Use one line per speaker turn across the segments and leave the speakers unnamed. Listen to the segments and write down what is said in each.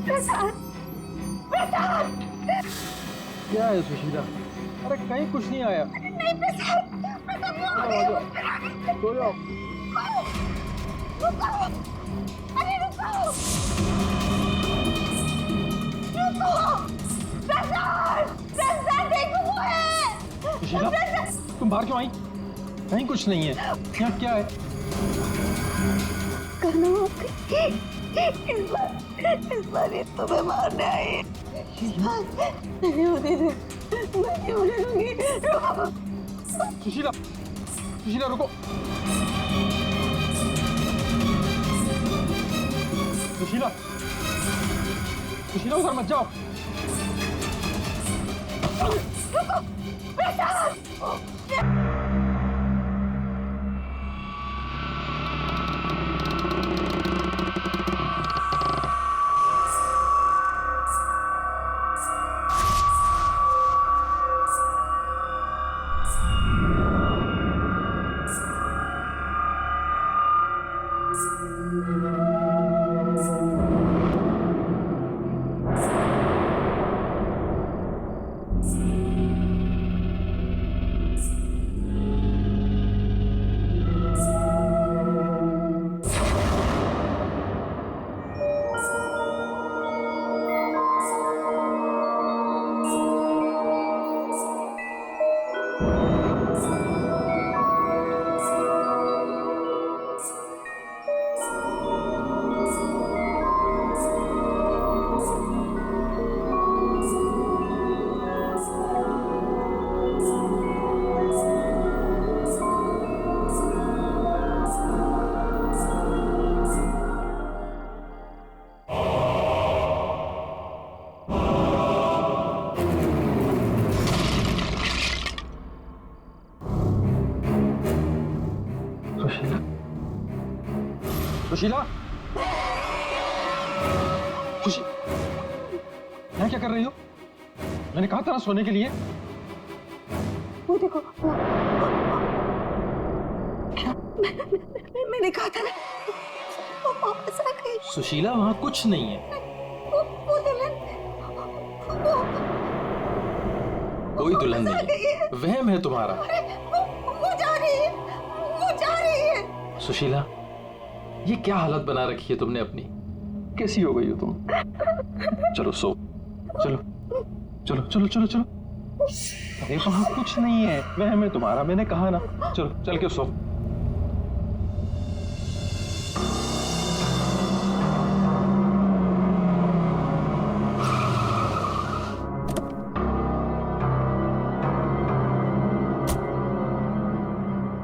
प्रसाद, प्रसाद।
क्या है सुशीला? अरे कहीं कुछ नहीं आया।
नहीं प्रसाद, प्रसाद वो आ गए।
सो जाओ।
रुको, अरे रुको, रुको, प्रसाद, प्रसाद देखो वो है।
सुशीला तुम बाहर क्यों आई? कहीं कुछ नहीं है। यहाँ क्या है?
कहना इस बार ये तुम्हें मारने आई है। नहीं होती थी, मैं क्यों लूंगी? रुको
सुशीला, सुशीला रुको। सुशीला, सुशीला उधर मत जाओ।
रुको प्रसाद।
सुशीला, सुशीला, यहाँ क्या कर रही हो? मैंने कहा था ना सोने के लिए।
वो देखो, क्या? मैंने कहा था ना, वो वापस आ गई।
सुशीला वहाँ कुछ नहीं है।
वो दुल्हन,
कोई दुल्हन नहीं है, वहम है तुम्हारा।
अरे वो जा रही है, वो जा रही है।
सुशीला, ये क्या हालत बना रखी है तुमने अपनी? कैसी हो गई हो तुम? चलो सो, चलो चलो चलो चलो चलो। अरे वहां कुछ नहीं है, वहम है तुम्हारा, मैंने कहा ना। चलो चल के सो।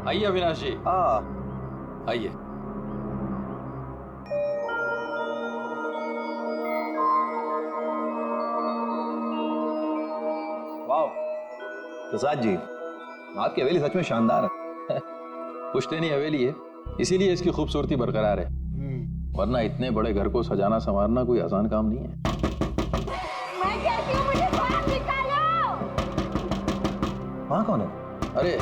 आइए अविनाश जी, आइए।
प्रसाद जी, आपकी हवेली सच में शानदार है।
पुश्तैनी हवेली है, इसीलिए इसकी खूबसूरती बरकरार है, वरना इतने बड़े घर को सजाना संवारना कोई आसान काम नहीं है।
मैं कहती हूँ मुझे बाहर निकालो।
वहाँ कौन है?
अरे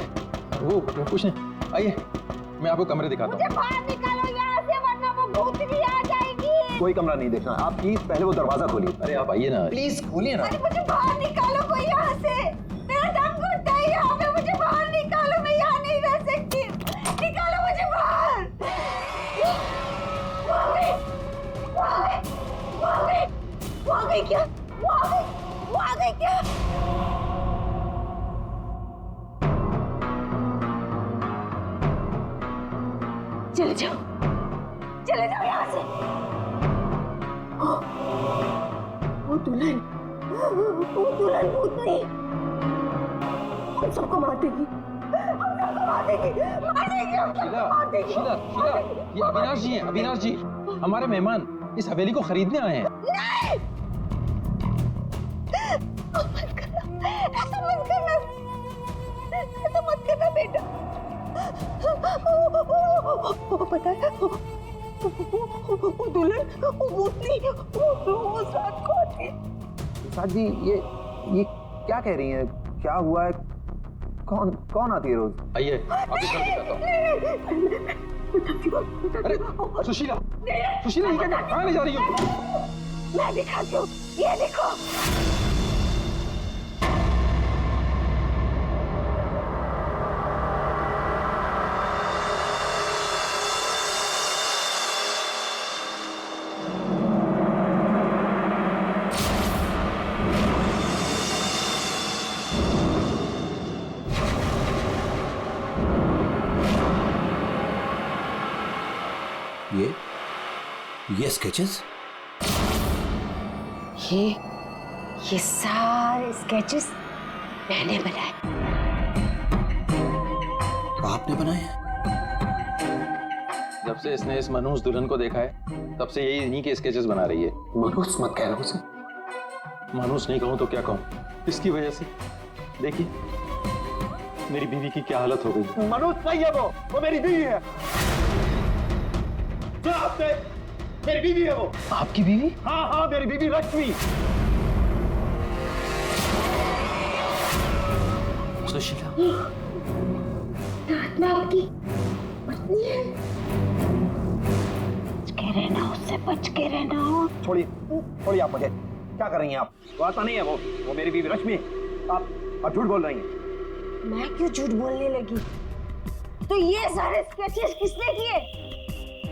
वो कुछ नहीं, आइए मैं आपको कमरे दिखाता
मुझे
हूँ।
बाहर निकालो यहाँ से, वरना वो भूतनी आ जाएगी।
कोई कमरा नहीं देखना, आप प्लीज पहले वो दरवाजा खोलिए।
अरे आप आइए ना,
प्लीज खोलिए ना।
अरे मुझे बाहर निकालो कोई यहाँ से, मेरा दम घुटता है यहाँ पे। मुझे बाहर निकालो, मैं यहाँ नहीं रह सकती। निकालो मुझे बाहर। वो आ गई, वो आ गई, वो आ गई, वो आ गई क्या? वो आ गई, वो आ गई क्या? चले जाओ, चले जाओ यहाँ से। वो दुल्हन, वो दुल्हन भूतनी हम सबको मार देगी, हम सबको मार देगी, मार देगी, हम सबको मार देगी।
शीला, शीला, ये अविनाश जी हैं, अविनाश जी, हमारे मेहमान इस हवेली को खरीदने आए हैं।
नहीं, मत करना, ऐसा मत करना, ऐसा मत करना बेटा। वो पता है, वो दुल्हन, वो भूतनी, वो साथ को आती है।
प्रसाद जी, ये क्या कह रही हैं? क्या हुआ है? कौन कौन आती है रोज?
आइए आपको घर दिखाता हूँ।
बताती हूँ।
अरे सुशीला, सुशीला ये क्या, कहाँ ले जा रही हो?
मैं दिखाती हूँ, ये देखो।
ये स्केचेस?
ये सारे स्केचेस मैंने बनाए।
आपने बनाए?
जब से इसने इस मनहूस दुल्हन को देखा है तब से यही इन्हीं के स्केचेस बना रही है।
मनहूस मत कह रहे हो उसे।
मनहूस नहीं कहूं तो क्या कहूं, इसकी वजह से देखिए मेरी बीवी की क्या हालत हो गई।
मनोज नहीं है वो मेरी बीवी है। सुना आपने? मेरी बीवी है वो।
आपकी बीवी?
हाँ मेरी बीवी रश्मि।
सुशीला,
आत्मा आपकी पत्नी है। बच के रहना, उससे बच के रहना।
छोड़िए आप मुझे। क्या कर रही हैं आप? वो आता नहीं है वो मेरी बीवी रश्मि। आप झूठ बोल रही हैं।
मैं क्यों झूठ बोलने लगी? तो ये सारे स्केचेस किसने किए?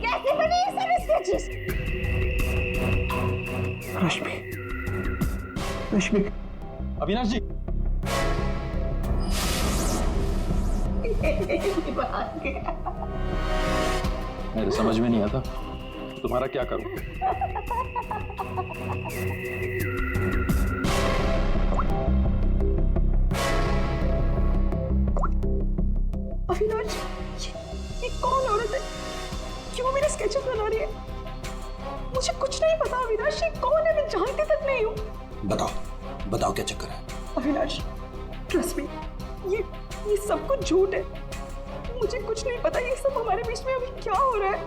कैसे बने ये सारे स्केचेस?
रश्मि।
अविनाश जी। मेरे समझ में नहीं आता तुम्हारा क्या करूं।
अविनाश, ये कौन औरत है? क्यों मेरे स्केचेस बना रही है? मुझे कुछ नहीं पता अविनाश, ये कौन है? मैं जानती तक नहीं हूँ।
बताओ क्या चक्कर है?
अविनाश, ट्रस्ट मी, ये सब कुछ झूठ है। मुझे कुछ नहीं पता ये सब हमारे बीच में अभी क्या हो रहा है।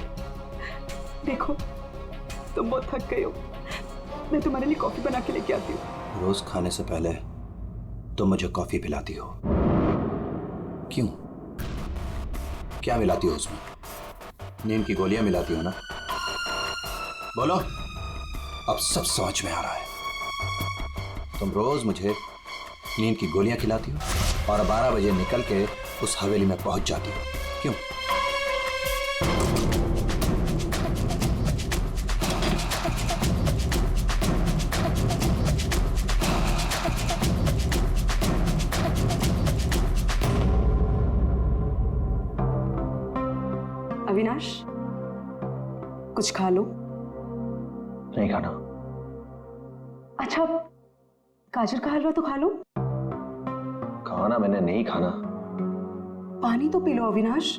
देखो, तुम बहुत थक गए हो, मैं तुम्हारे लिए कॉफी बना के लेके आती हूँ।
रोज खाने से पहले तुम मुझे कॉफी पिलाती हो, क्यों? क्या मिलाती हो उसमें? नींद की गोलियां मिलाती हो ना? बोलो, अब सब समझ में आ रहा है। तुम रोज मुझे नींद की गोलियां खिलाती हो और 12 बजे निकल के उस हवेली में पहुंच जाती हो, क्यों?
अविनाश, कुछ खा लो।
नहीं खाना।
अच्छा, गाजर का हलवा तो खा लो।
खाना मैंने नहीं खाना।
पानी तो पी लो अविनाश।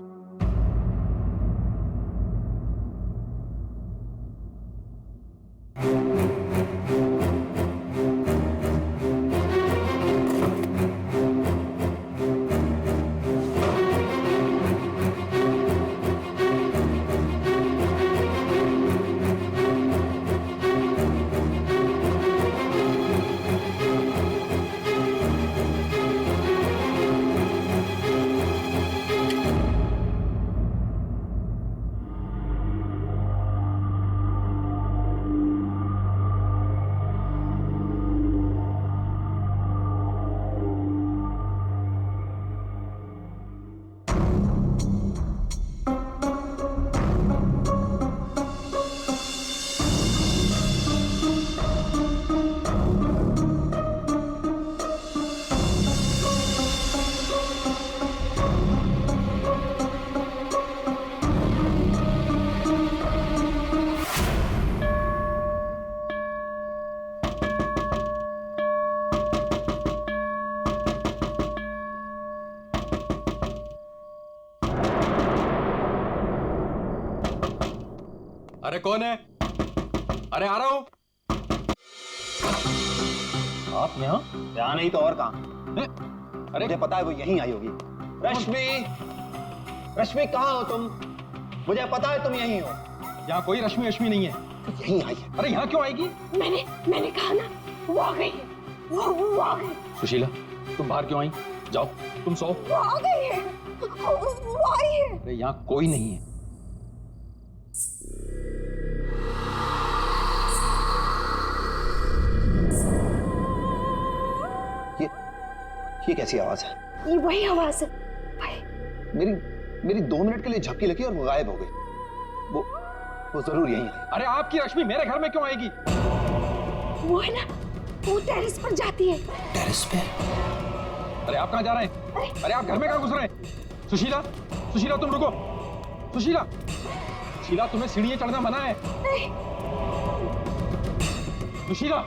अरे कौन है? अरे आ रहा हूं। आप यहाँ
नहीं तो और कहाँ?
अरे
मुझे पता है वो यहीं आई होगी। रश्मि कहाँ हो तुम? मुझे पता है तुम यहीं हो।
यहाँ कोई रश्मि नहीं है।
यहीं आई है।
अरे यहाँ क्यों आएगी?
मैंने कहा ना, वो आ गई है। वो आ गई।
सुशीला, तुम बाहर क्यों आई? जाओ तुम सो।
वो आ गई है। वो आई है।
अरे यहाँ कोई नहीं है।
ये कैसी आवाज है?
ये वही आवाज है भाई।
मेरी 2 मिनट के लिए झपकी लगी और वो गायब हो गई। वो जरूर यहीं है।
अरे आपकी रश्मि मेरे घर में क्यों आएगी?
वो है ना, वो टेरेस पर जाती है।
टेरेस पे?
अरे आप कहाँ जा रहे हैं? अरे आप घर में कहाँ घुस रहे हैं? सुशीला, सुशीला तुम रुको। सुशीला, सुशीला तुम्हें सीढ़ियां चढ़ना मना है।
नहीं।
सुशीला।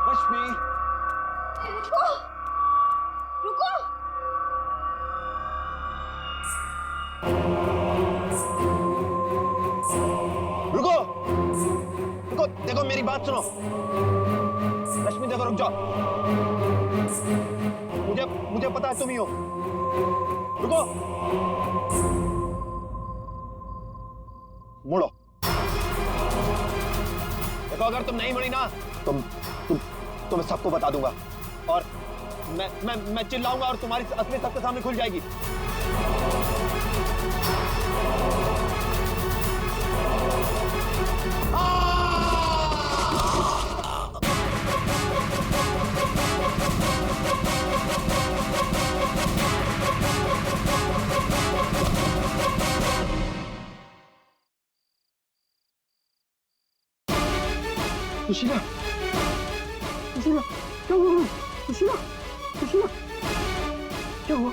रश्मि,
रुको, रुको।
रुको, रुको, देखो मेरी बात सुनो। रश्मि देखो, रुक जाओ। मुझे पता है तुम ही हो। रुको, मुड़ो। देखो अगर तुम नहीं मुड़ी ना तो मैं सबको बता दूंगा और मैं चिल्लाऊंगा और तुम्हारी असली सबके सामने खुल जाएगी।
सुशीला,
सुशीला, क्या हुआ? सुशीला, सुशीला, क्या हुआ?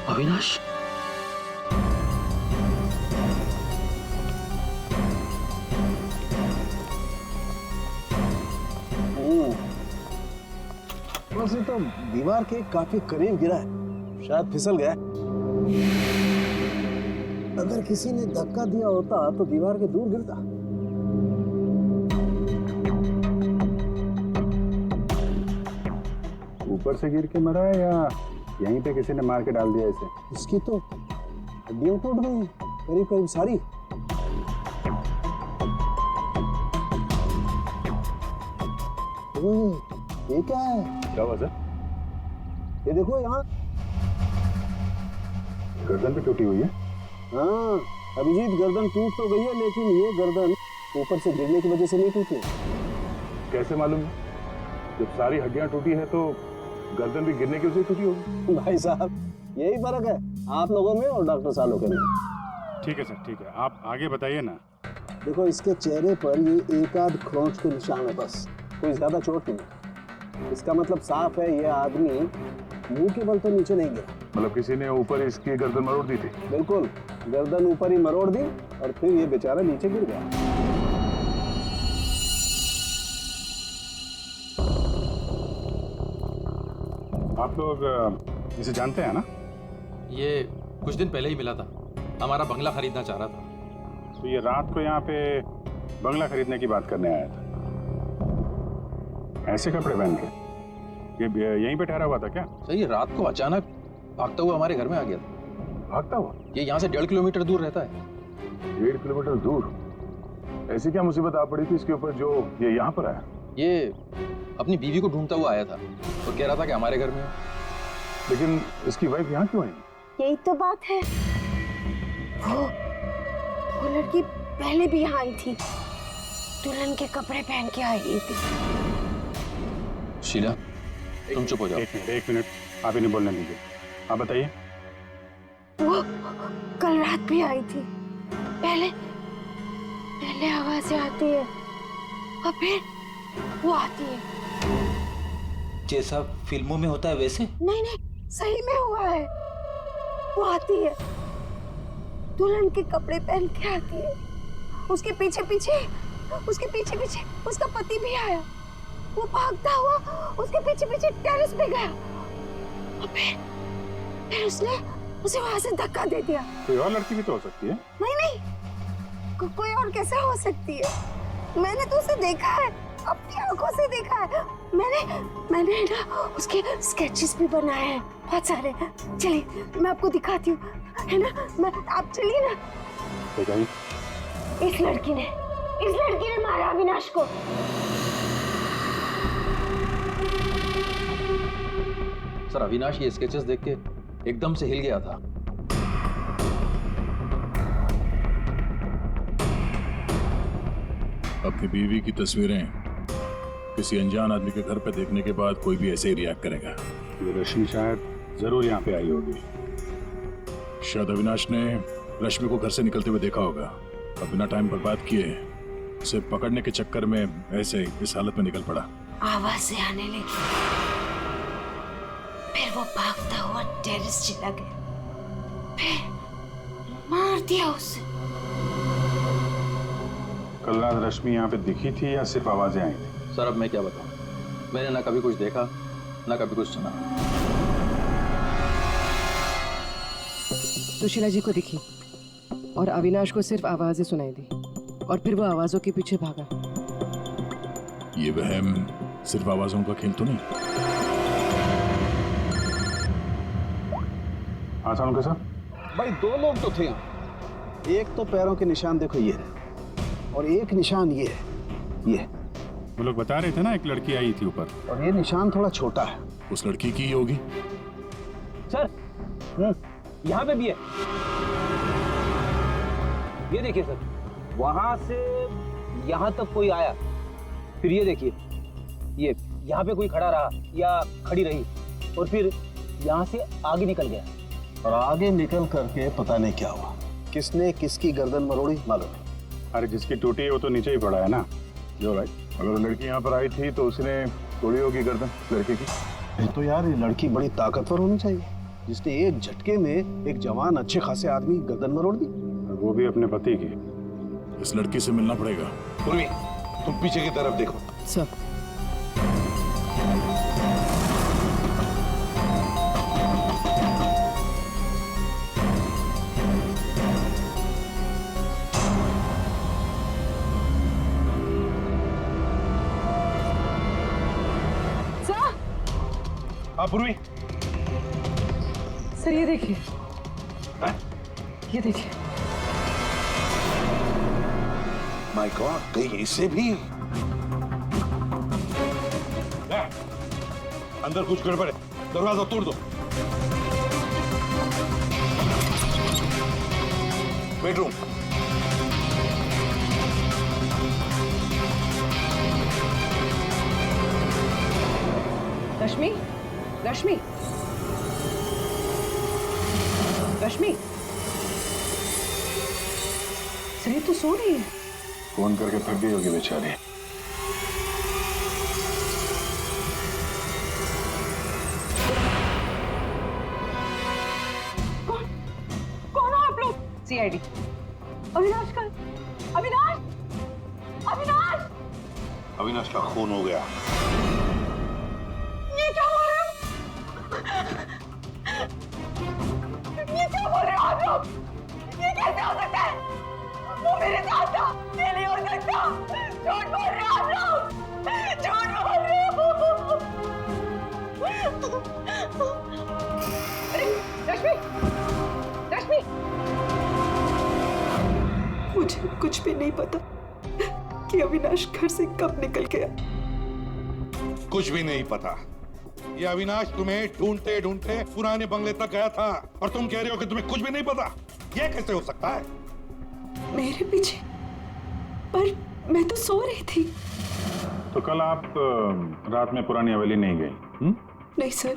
अविनाश,
वैसे तो दीवार के काफी करीब गिरा है, शायद फिसल गया। अगर किसी ने धक्का दिया होता तो दीवार के दूर गिरता।
ऊपर से गिर के मरा है या यहीं पे किसी ने मार के डाल दिया इसे?
इसकी तो हड्डियां टूट गई करीब करीब सारी। ये क्या है?
क्या हुआ सर?
ये देखो यहाँ।
गर्दन भी टूटी हुई है।
हाँ अभिजीत, गर्दन टूट तो गई है लेकिन ये गर्दन ऊपर से गिरने की वजह से नहीं टूटी।
कैसे मालूम? जब सारी हड्डियां टूटी है तो गर्दन भी गिरने की वजह से टूटी होगी।
भाई साहब यही फर्क है आप लोगों में और डॉक्टर सालों के में।
ठीक है सर, ठीक है, आप आगे बताइए ना।
देखो इसके चेहरे पर ये एक आध खरोंच के निशान है, बस कोई ज्यादा चोट नहीं है। इसका मतलब साफ है ये आदमी मुंह के बल तो नीचे नहीं गिरा।
मतलब किसी ने ऊपर इसकी गर्दन मरोड़ दी थी?
बिल्कुल, गर्दन ऊपर ही मरोड़ दी और फिर ये बेचारा नीचे गिर गया।
आप लोग इसे जानते हैं ना?
ये कुछ दिन पहले ही मिला था, हमारा बंगला खरीदना चाह रहा था।
तो ये रात को यहाँ पे बंगला खरीदने की बात करने आया था। ऐसे कपड़े पहन के ये यहीं पे ठहरा हुआ था क्या?
सर ये रात को अचानक भागता हुआ हमारे घर में आ गया था।
भागता हुआ?
ये यहाँ से 1.5 किलोमीटर दूर रहता है।
1.5 किलोमीटर दूर? ऐसी क्या मुसीबत आ पड़ी थी इसके ऊपर जो ये यहाँ पर आया?
ये अपनी बीवी को ढूंढता हुआ आया था और कह रहा था कि हमारे घर में है।
लेकिन इसकी वाइफ यहाँ क्यों आई?
यही तो बात है। वो लड़की पहले भी यहाँ आई थी, दुल्हन के कपड़े पहन के आई थी।
शीला तुम चुप हो जाओ।
एक मिनट, आप इन्हें बोलने दीजिए। आप बताइए।
वो कल रात भी आई थी। पहले आवाजें आती है और फिर वो आती है।
जैसा फिल्मों में होता है वैसे?
नहीं, सही में हुआ है। वो आती है, दुल्हन के कपड़े पहन के आती है। उसके पीछे पीछे उसका पति भी आया। वो भागता हुआ उसके पीछे पीछे टेरेस पे गया और फिर उसने उसे वहां से धक्का दे दिया।
कोई और लड़की भी तो हो सकती है।
नहीं, कोई और कैसे हो सकती है? मैंने तो उसे देखा है, अपनी आंखों से देखा है। मैंने ना उसके स्केचेस भी बनाए हैं बहुत सारे। चलिए मैं आपको दिखाती हूँ, है ना? आप चलिए ना।
बताइए।
इस लड़की ने इस लड़की ने मारा अविनाश को।
सर अविनाश ये स्केचेस देख के एकदम से हिल गया था।
अपनी बीवी की तस्वीरें किसी अनजान आदमी के घर पे देखने के बाद कोई भी ऐसे ही रिएक्ट करेगा। ये रश्मि शायद जरूर यहाँ पे आई होगी। शायद अविनाश ने रश्मि को घर से निकलते हुए देखा होगा और बिना टाइम बर्बाद किए उसे पकड़ने के चक्कर में ऐसे इस हालत में निकल पड़ा।
आवाजें आने लगी, फिर वो भागता हुआ टेरेस चला गया, फिर मार दिया उसे।
कल रात रश्मि यहाँ पे दिखी थी या सिर्फ आवाजें आई थी?
सर अब मैं क्या बताऊं, मैंने ना कभी कुछ देखा ना कभी कुछ सुना।
सुशीला जी को दिखी और अविनाश को सिर्फ आवाजें सुनाई दी और फिर वो आवाजों के पीछे भागा।
ये वहम सिर्फ आवाजों का खेल तो नहीं? हाँ सानुका साहब।
भाई 2 लोग तो थे यहाँ। एक तो पैरों के निशान देखो ये है, और एक निशान ये है, ये।
वो लोग बता रहे थे ना एक लड़की आई थी ऊपर,
और ये निशान थोड़ा छोटा है।
उस लड़की की ही होगी।
सर यहाँ पे भी है, ये देखिए सर, वहां से यहाँ तक कोई आया, फिर ये देखिए, ये यहाँ पे कोई खड़ा रहा या खड़ी रही और फिर यहाँ से आगे निकल गया।
और आगे निकल करके पता नहीं क्या हुआ, किसने किसकी गर्दन मरोड़ी मालूम नहीं।
अरे जिसकी टूटी है वो तो नीचे ही पड़ा है ना। जो राइट, अगर वो लड़की यहाँ पर आई थी तो उसने तोड़ी होगी गर्दन लड़के की।
तो यार ये लड़की बड़ी ताकतवर होनी चाहिए, जिसने एक झटके में एक जवान अच्छे खासे आदमी गर्दन मरोड़ दी।
वो भी अपने पति की। इस लड़की से मिलना पड़ेगा।
पूर्वी, तुम पीछे की तरफ देखो।
सर
हाँ पूर्वी।
सर ये देखिए, ये देखिए।
माय गॉड, कहीं इससे भी।
अंदर कुछ गड़बड़ है, दरवाजा तोड़ दो।
बेडरूम।
रश्मि, रश्मि, रश्मि, सर ये तो सो रही है।
फोन करके थक गई होगी बेचारी।
कौन हो आप लोग?
सीआईडी।
अविनाश का, अविनाश, अविनाश,
अविनाश का खून हो गया।
ये क्या बोल रहे हो? ये क्या बोल रहे हो आप लोग? ये कैसे हो सकता है? वो मेरे साथ था, ये नहीं हो सकता। झूठ बोल रहे हो आप लोग, झूठ बोल रहे हो। अरे रश्मि, रश्मि, मुझे कुछ भी नहीं पता कि अविनाश घर से कब निकल गया।
कुछ भी नहीं पता। ये अविनाश तुम्हें ढूंढते ढूंढते पुराने बंगले तक गया था और तुम कह रहे हो कि तुम्हें कुछ भी नहीं पता। ये कैसे हो सकता है?
मेरे पीछे? पर मैं तो सो रही थी।
तो कल आप रात में पुरानी हवेली नहीं गई?
नहीं सर,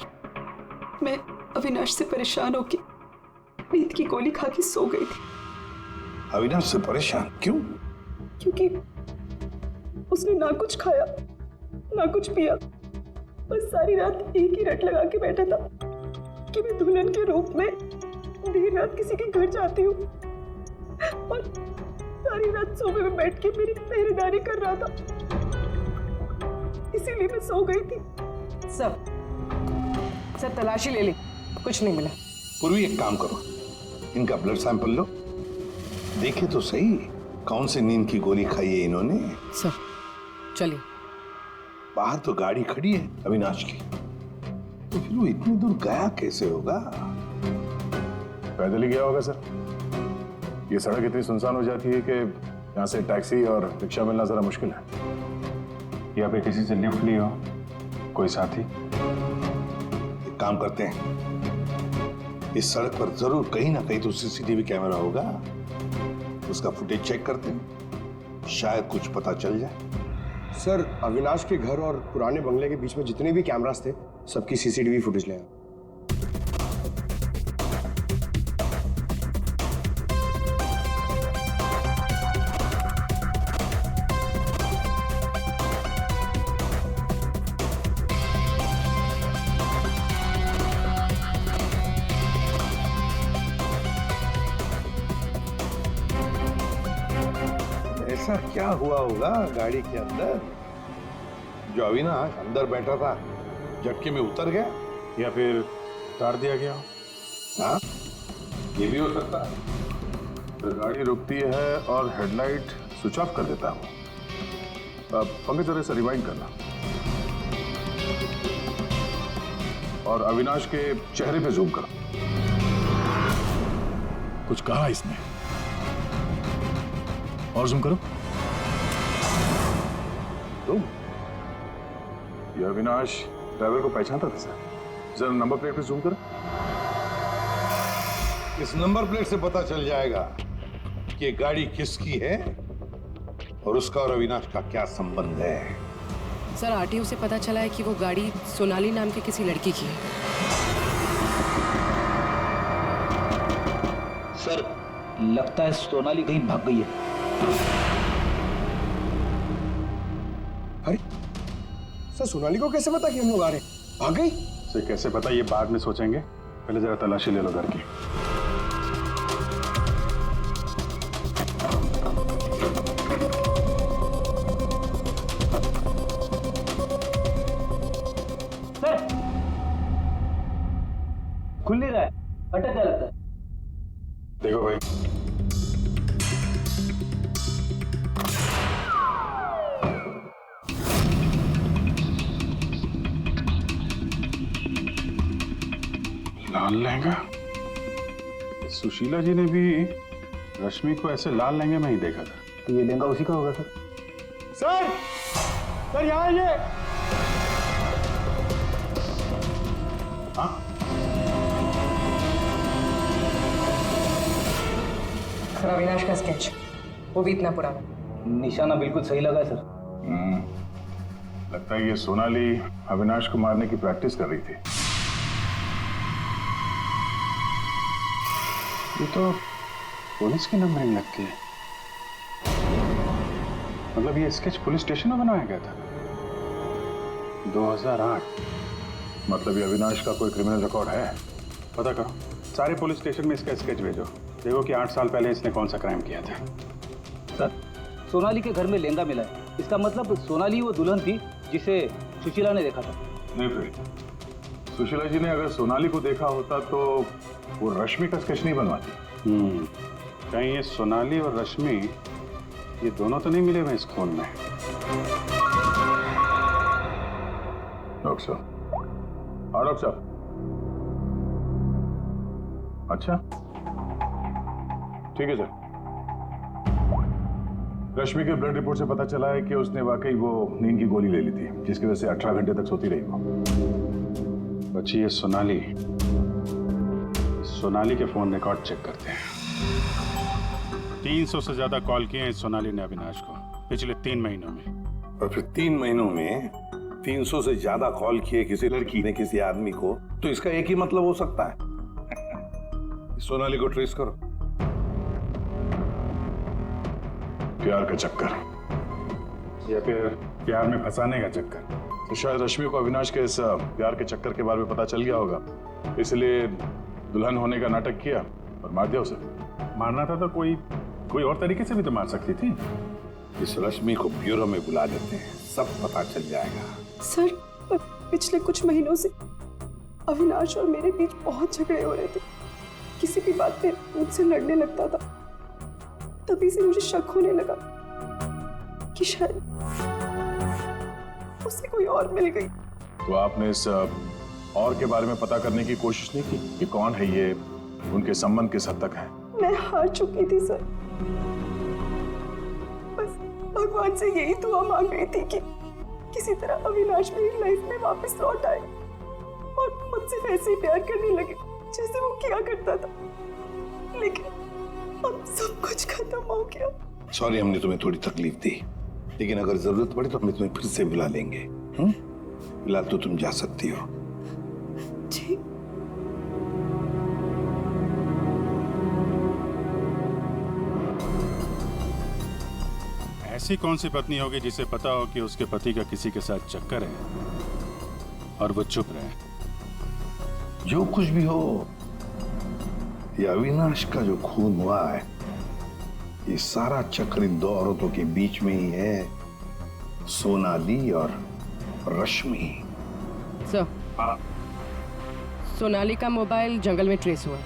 मैं अविनाश से परेशान होके नींद की गोली खा के सो गई थी।
अविनाश से परेशान क्यों?
क्योंकि उसने ना कुछ खाया ना कुछ पिया, बस सारी रात एक ही रट लगा के बैठा था कि मैं दुल्हन के रूप में देर रात किसी के घर जाती हूँ, और सारी रात सोफे में बैठ के मेरी पहरेदारी कर रहा था। इसीलिए मैं सो गई थी।
सर तलाशी ले ली, कुछ नहीं मिला।
पूर्वी एक काम करो, इनका ब्लड सैंपल लो, देखे तो सही कौन सी नींद की गोली खाई है इन्होंने।
सर चलिए।
बाहर तो गाड़ी खड़ी है अविनाश की, तो फिर वो इतनी दूर गया कैसे होगा?
पैदल ही गया होगा सर। ये सड़क इतनी सुनसान हो जाती है कि यहाँ से टैक्सी और रिक्शा मिलना जरा मुश्किल है। या फिर किसी से लिफ्ट ली हो, कोई साथी।
एक काम करते हैं, इस सड़क पर जरूर कहीं ना कहीं तो सीसीटीवी कैमरा होगा, उसका फुटेज चेक करते हैं, शायद कुछ पता चल जाए।
सर, अविनाश के घर और पुराने बंगले के बीच में जितने भी कैमरास थे सबकी सीसीटीवी फुटेज ले आए।
ऐसा क्या हुआ होगा गाड़ी के अंदर जो अविनाश अंदर बैठा था झटके में उतर गया,
या फिर उतार दिया गया हो।
हाँ ये भी हो सकता है।
तो गाड़ी रुकती है और हेडलाइट स्विच ऑफ कर देता हूँ। अब पंकज जरा से रिवाइंड करना और अविनाश के चेहरे पे जूम करो। कुछ कहा इसने? और जूम करो। तुम ये अविनाश ड्राइवर को पहचानता था सर? जरा नंबर प्लेट पे जूम करो।
इस नंबर प्लेट से पता चल जाएगा कि ये गाड़ी किसकी है और उसका और अविनाश का क्या संबंध है।
सर आरटीओ से पता चला है कि वो गाड़ी सोनाली नाम की किसी लड़की की है।
सर लगता है सोनाली कहीं भाग गई है।
अरे सर, सोनाली को कैसे पता कि हम लोग आ रहे हैं? भाग गई?
से कैसे पता, ये बाद में सोचेंगे, पहले जरा तलाशी ले लो घर की।
सर खुल नहीं रहा है, अटक गया लगता है।
देखो भाई, लाल लहंगा। सुशीला जी ने भी रश्मि को ऐसे लाल लहंगे में ही देखा था।
तो ये लहंगा उसी का होगा सर।
सर, सर यहाँ आइए।
हाँ
सर अविनाश का स्केच, वो भी इतना पुराना।
निशाना बिल्कुल सही लगा है सर।
लगता है ये सोनाली अविनाश को मारने की प्रैक्टिस कर रही थी। ये तो पुलिस की नंबरिंग लगती है। मतलब ये स्केच पुलिस स्टेशन में बनाया गया था 2008। मतलब ये अविनाश का कोई क्रिमिनल रिकॉर्ड है? पता करो, सारे पुलिस स्टेशन में इसका स्केच भेजो, देखो कि 8 साल पहले इसने कौन सा क्राइम किया था।
सर सोनाली के घर में लहंगा मिला है, इसका मतलब सोनाली वो दुल्हन थी जिसे सुशीला ने देखा था।
नहीं फिर सुशीला जी ने अगर सोनाली को देखा होता तो वो रश्मि का स्केच नहीं बनवाती। कहीं ये सोनाली और रश्मि ये दोनों तो नहीं मिले हुए इस खून में? डॉक्टर साहब। हाँ डॉक्टर साहब। अच्छा ठीक है सर। रश्मि के ब्लड रिपोर्ट से पता चला है कि उसने वाकई वो नींद की गोली ले ली थी, जिसकी वजह से 18 घंटे तक सोती रही वो। बच्ची ये सोनाली के फोन रिकॉर्ड चेक करते हैं। 300 से ज्यादा कॉल किए हैं सोनाली ने अविनाश को पिछले 3 महीनों में।
और फिर 3 महीनों में 300 से ज्यादा कॉल किए किसी लड़की ने किसी आदमी को, तो इसका एक ही मतलब हो सकता है। सोनाली को ट्रेस करो।
प्यार का चक्कर या फिर प्यार में फंसाने का चक्कर। तो शायद रश्मि को अविनाश के इस प्यार के चक्कर के बारे में पता चल गया होगा, इसलिए दुल्हन होने का नाटक किया और मार दिया उसे। मारना था तो कोई और तरीके से भी तो मार सकती थी।
इस रश्मि को ब्यूरो में बुला देते हैं, सब पता चल जाएगा।
सर पिछले कुछ महीनों से अविनाश और मेरे बीच बहुत झगड़े हो रहे थे। किसी भी बात पे मुझसे लड़ने लगता था। तभी से मुझे शक होने लगा कि शायद उसे कोई और मिल गई।
तो आपने इस और के बारे में पता करने की कोशिश नहीं की कि कौन है ये, उनके संबंध किस हद तक है?
मैं हार चुकी थी सर। भगवान से यही दुआ मांग रही थी कि किसी तरह अविनाश मेरी लाइफ में वापस लौट आए और मुझसे वैसे ही प्यार करने लगे जैसे वो किया करता था। लेकिन अब सब कुछ खत्म हो गया।
सॉरी, हमने तुम्हें थोड़ी तकलीफ दी, लेकिन अगर जरूरत पड़े तो हम तुम्हें फिर से बुला लेंगे। फिलहाल तो तुम जा सकती हो।
जी।
ऐसी कौन सी पत्नी होगी जिसे पता हो कि उसके पति का किसी के साथ चक्कर है और वो चुप रहे?
जो कुछ भी हो, ये अविनाश का जो खून हुआ है, ये सारा चक्र इन दो औरतों के बीच में ही है, सोनाली और रश्मि।
सर, सोनाली का मोबाइल जंगल में ट्रेस हुआ,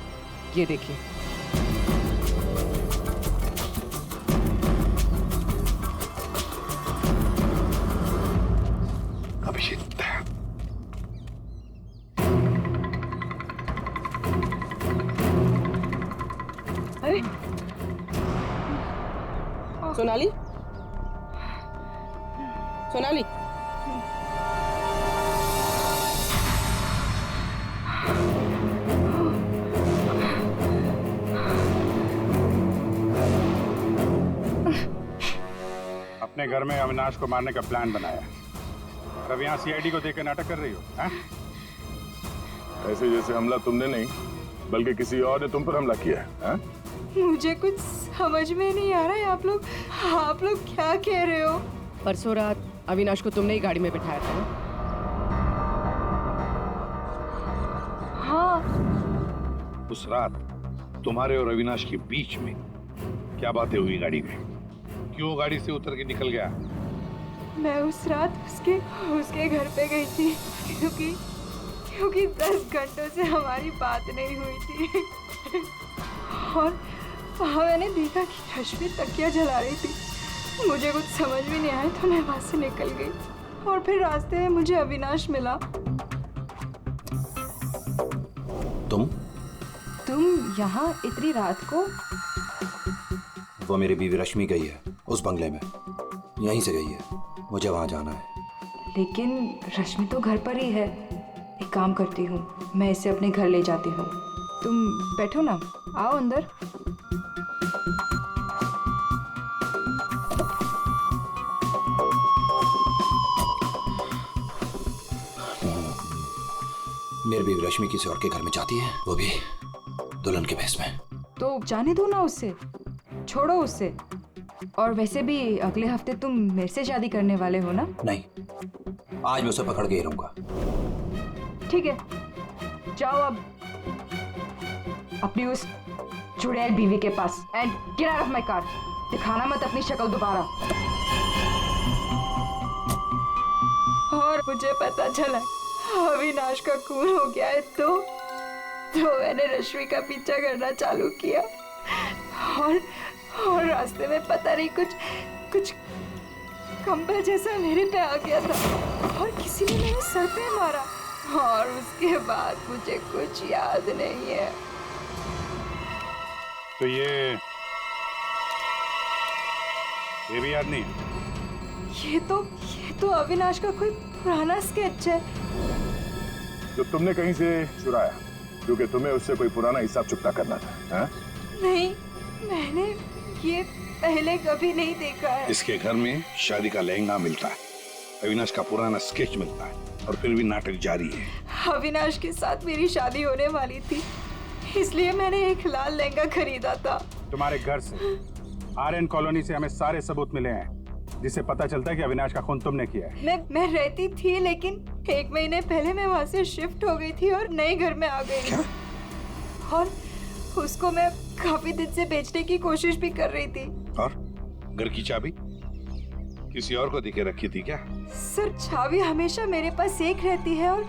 ये देखिए।
अभिषेक,
अरे सोनाली, सोनाली,
अपने घर में अविनाश को मारने का प्लान बनाया और अब यहाँ सीआईडी को देकर नाटक कर रही हो, हैं?
ऐसे जैसे हमला तुमने नहीं बल्कि किसी और ने तुम पर हमला किया है।
मुझे कुछ समझ में नहीं आ रहा है। आप लोग क्या कह रहे हो?
परसों रात अविनाश को तुमने ही गाड़ी में बिठाया था ना?
हाँ।
उस रात तुम्हारे और अविनाश के बीच में क्या बातें हुई गाड़ी में? क्यों गाड़ी से उतर के निकल गया?
मैं उस रात उसके घर पे गई थी क्योंकि 10 घंटों से हमारी बात नहीं हुई थी और वहाँ मैंने देखा कि रश्मि तकिया जला रही थी। मुझे कुछ समझ में नहीं आया तो मैं वहाँ से निकल गई और फिर रास्ते में मुझे अविनाश मिला। तुम यहाँ इतनी रात को?
वो मेरी बीवी रश्मि गई है उस बंगले में, यहीं से गई है, मुझे वहां जाना है।
लेकिन रश्मि तो घर पर ही है। एक काम करती हूँ, मैं इसे अपने घर ले जाती हूँ। तुम बैठो ना, आओ अंदर।
मेरी बीवी रश्मि किसी और के घर में जाती है, वो भी दुल्हन के भेष में।
तो जाने दो ना उससे, छोड़ो उससे। और वैसे भी अगले हफ्ते तुम मेरे से शादी करने वाले हो ना?
नहीं, आज मैं उसे पकड़ के ही रहूंगा।
ठीक है, जाओ अब अपनी उस चुड़ैल बीवी के पास and get out of my car. दिखाना मत अपनी शक्ल दोबारा। और मुझे पता चला अविनाश का खून हो गया है तो मैंने रश्मि का पीछा करना चालू किया और रास्ते में पता नहीं कुछ कंबल जैसा मेरे पे आ गया था और किसी ने मेरे सर पे मारा और उसके बाद मुझे कुछ याद नहीं है।
तो ये भी याद नहीं है?
ये तो अविनाश का कोई पुराना स्केच है
जो तुमने कहीं से चुराया क्योंकि तुम्हें उससे कोई पुराना हिसाब चुकता करना था, हैं?
नहीं, मैंने ये पहले कभी नहीं देखा है।
इसके घर में शादी का लहंगा मिलता है, अविनाश का पुराना स्केच मिलता है और फिर भी नाटक जारी है।
अविनाश के साथ मेरी शादी होने वाली थी, इसलिए मैंने एक लाल लहंगा खरीदा था।
तुम्हारे घर से आर्यन कॉलोनी से हमें सारे सबूत मिले हैं जिससे पता चलता है कि अविनाश का खून तुमने किया है।
मैं रहती थी लेकिन 1 महीने पहले मैं वहाँ से शिफ्ट हो गई थी और नए घर में आ गई। और उसको मैं काफी दिन से बेचने की कोशिश भी कर रही थी।
और घर की चाबी किसी और को देके रखी थी क्या?
सर, चाबी हमेशा मेरे पास एक रहती है और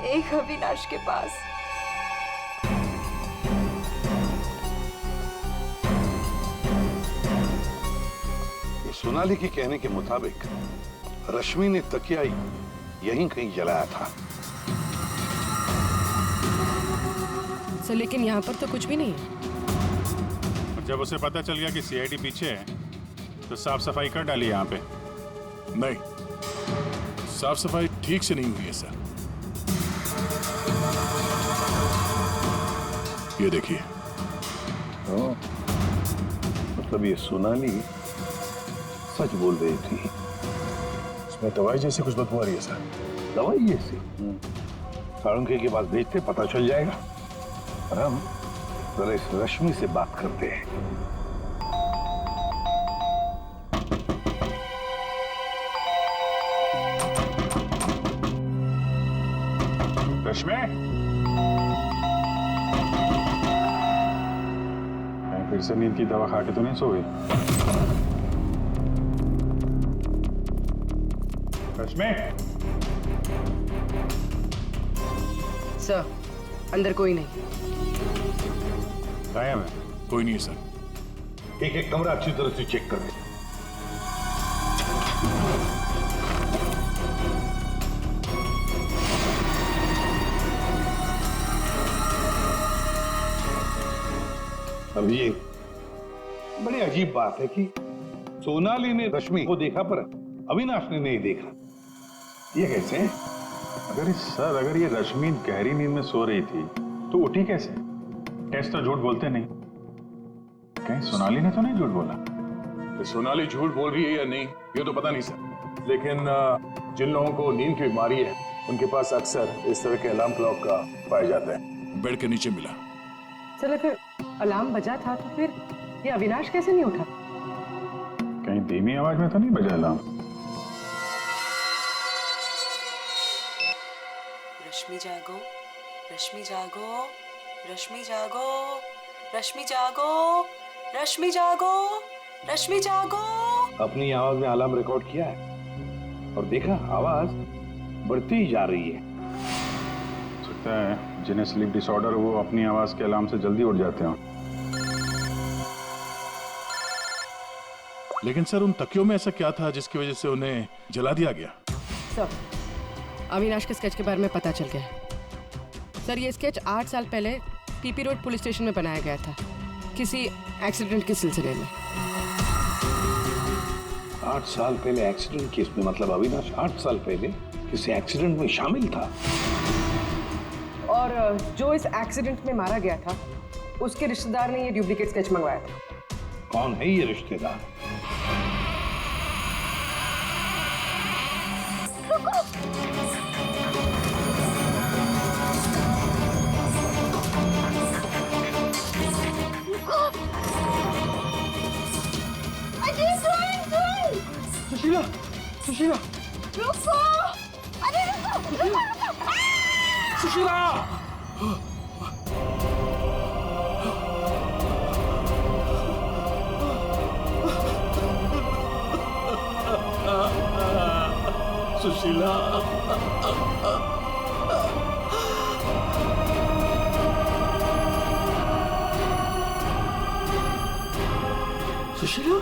एक अविनाश के पास।
सोनाली के कहने के मुताबिक रश्मि ने तकिया यहीं कहीं जलाया था।
सर, लेकिन यहाँ पर तो कुछ भी नहीं है।
जब उसे पता चल गया कि सीआईडी पीछे है तो साफ सफाई कर डाली यहाँ पे। नहीं, साफ सफाई ठीक से नहीं हुई है सर। ये देखिए।
मतलब ये सोनाली सच बोल रही थी।
इसमें दवाई जैसी कुछ बदबू आ रही है सर।
दवाई ऐसी साळुंखे के पास भेजते, पता चल जाएगा। और हम जरा इस रश्मि से बात करते हैं।
रश्मि, कहीं फिर से नींद की दवा खा के तो नहीं सो गई? रश्मि,
सर, अंदर कोई नहीं।
गायब है? कोई नहीं है सर।
एक एक कमरा अच्छी तरह से चेक कर ले। अब ये बड़ी अजीब बात है कि सोनाली ने रश्मि को देखा पर अविनाश ने नहीं देखा। ये कैसे?
अगर ये रश्मि गहरी नींद में सो रही थी तो उठी कैसे? टेस्ट तो झूठ बोलते नहीं। कहीं सोनाली ने तो नहीं झूठ बोला?
तो सोनाली झूठ बोल रही है या नहीं ये तो पता नहीं सर, लेकिन जिन लोगों को नींद की बीमारी है उनके पास अक्सर इस तरह के अलार्म क्लॉक का पाया जाता है।
बेड के नीचे मिला।
चलो, फिर अलार्म बजा था तो फिर ये अविनाश कैसे नहीं उठा?
कहीं धीमी आवाज में तो नहीं बजा अलार्म?
रश्मि जागो, रश्मि जागो, रश्मि जागो, रश्मि जागो, रश्मि जागो, रश्मि जागो।
अपनी आवाज में अलार्म रिकॉर्ड किया है और देखा आवाज बढ़ती ही जा रही है।
सकता है जिन्हें स्लीप डिसऑर्डर वो अपनी आवाज के अलार्म से जल्दी उठ जाते हैं। लेकिन सर, उन तकियों में ऐसा क्या था जिसकी वजह से उन्हें जला दिया गया?
सर, अविनाश के स्केच के बारे में पता चल गया है। सर, ये स्केच 8 साल पहले पीपी रोड पुलिस स्टेशन में बनाया गया था, किसी एक्सीडेंट के सिलसिले में।
8 साल पहले एक्सीडेंट केस में? मतलब अविनाश 8 साल पहले किसी एक्सीडेंट में शामिल था?
और जो इस एक्सीडेंट में मारा गया था उसके रिश्तेदार ने ये डुप्लीकेट स्केच मंगवाया था।
कौन है ये रिश्तेदार?
सुशीला, सुशीला,
रुको! अरे रुको!
सुशीला! सुशीला! सुशीला?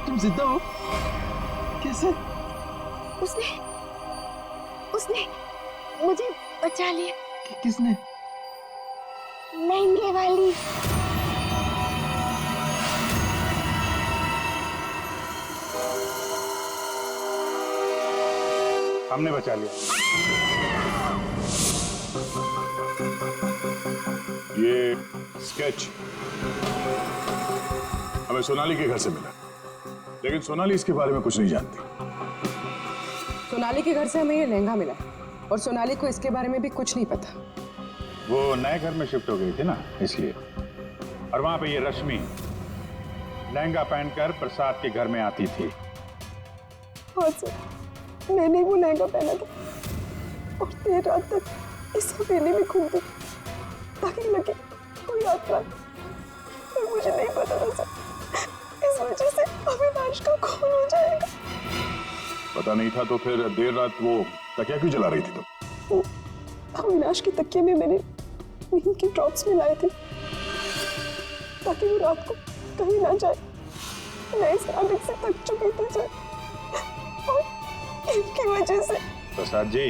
तुम जिंदा हो? कैसे?
उसने मुझे बचा लिया।
किसने?
लहंगे वाली।
हमने बचा लिया।
ये स्केच हमें सोनाली के घर से मिला, लेकिन सोनाली इसके बारे में कुछ नहीं जानती।
सोनाली के घर से हमें ये लहंगा मिला और सोनाली को इसके बारे में भी कुछ नहीं पता।
वो नए घर में शिफ्ट हो गई थी ना, इसलिए। और वहां पे ये रश्मि लहंगा पहनकर प्रसाद के घर में आती थी।
हाँ सर, मैंने वो लहंगा पहना था और देर रात तक इस हवेली में घूमती ताकि लगे कोई आत्मा। पर मुझे नहीं पता था सर, इस वजह से अविनाश का खून हो जाएगा।
पता नहीं था तो फिर देर रात वो तकिया क्यों जला रही थी तुम?
वो अविनाश के तकिए में मैंने नींद की ड्रॉप्स मिलाए थे ताकि वो रात को कहीं ना जाए। मैं इस नाटक से थक चुकी थी सर और इनकी वजह से।
प्रसाद जी,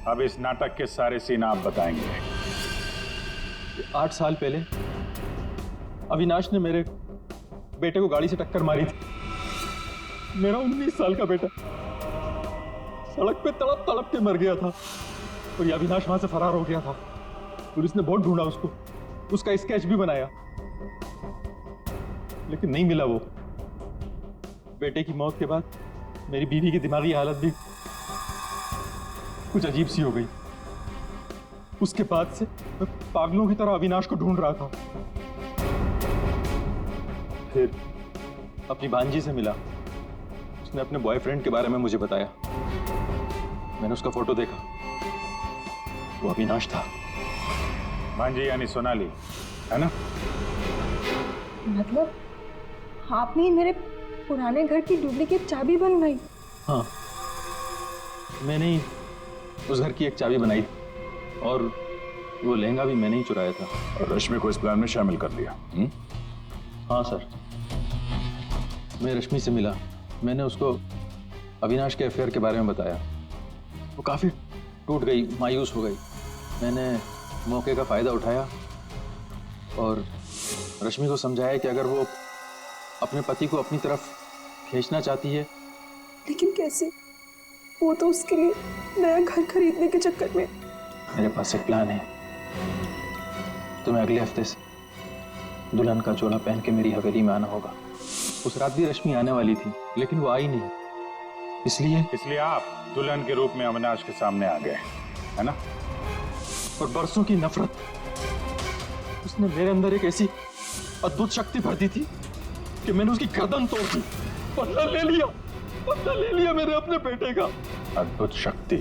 अब इस नाटक के सारे सीन आप बताएंगे।
8 साल पहले अविनाश ने मेरे बेटे को गाड़ी से टक्कर मारी थी। मेरा 19 साल का बेटा सड़क पे तड़प तड़प के मर गया था और ये अविनाश वहां से फरार हो गया था। पुलिस ने बहुत ढूंढा उसको, उसका स्केच भी बनाया, लेकिन नहीं मिला वो। बेटे की मौत के बाद मेरी बीवी की दिमागी हालत भी कुछ अजीब सी हो गई। उसके बाद से मैं पागलों की तरह अविनाश को ढूंढ रहा था। फिर अपनी भांजी से मिला, उसने अपने बॉयफ्रेंड के बारे में मुझे बताया। मैंने उसका फोटो देखा, वो अविनाश था।
भांजी यानी सोनाली, है ना?
मतलब आपने ही मेरे पुराने घर की डुप्लीकेट चाबी बनवाई?
हाँ, मैंने ही उस घर की एक चाबी बनाई और वो लहंगा भी मैंने ही चुराया था।
और रश्मि को इस प्लान में शामिल कर लिया?
हाँ सर, मैं रश्मि से मिला, मैंने उसको अविनाश के अफेयर के बारे में बताया। वो काफ़ी टूट गई, मायूस हो गई। मैंने मौके का फ़ायदा उठाया और रश्मि को समझाया कि अगर वो अपने पति को अपनी तरफ खींचना चाहती है।
लेकिन कैसे? वो तो उसके लिए नया घर खरीदने के चक्कर में।
मेरे पास एक प्लान है। तुम्हें अगले हफ्ते से दुल्हन का चोला पहन के मेरी हवेली में आना होगा। उस रात भी रश्मि आने वाली थी, लेकिन वो आई नहीं। इसलिए
आप दुल्हन के रूप में अविनाश के सामने आ गए, है ना?
और बरसों की नफरत, उसने मेरे अंदर एक ऐसी अद्भुत शक्ति भर दी थी कि मैंने उसकी गर्दन तोड़ दी। बदला ले लिया मैंने अपने बेटे का।
अद्भुत शक्ति?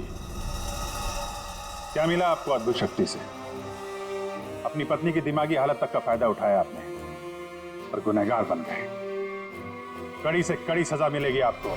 क्या मिला आपको अद्भुत शक्ति से? अपनी पत्नी की दिमागी हालत तक का फायदा उठाया आपने और गुनहगार बन गए। कड़ी से कड़ी सजा मिलेगी आपको।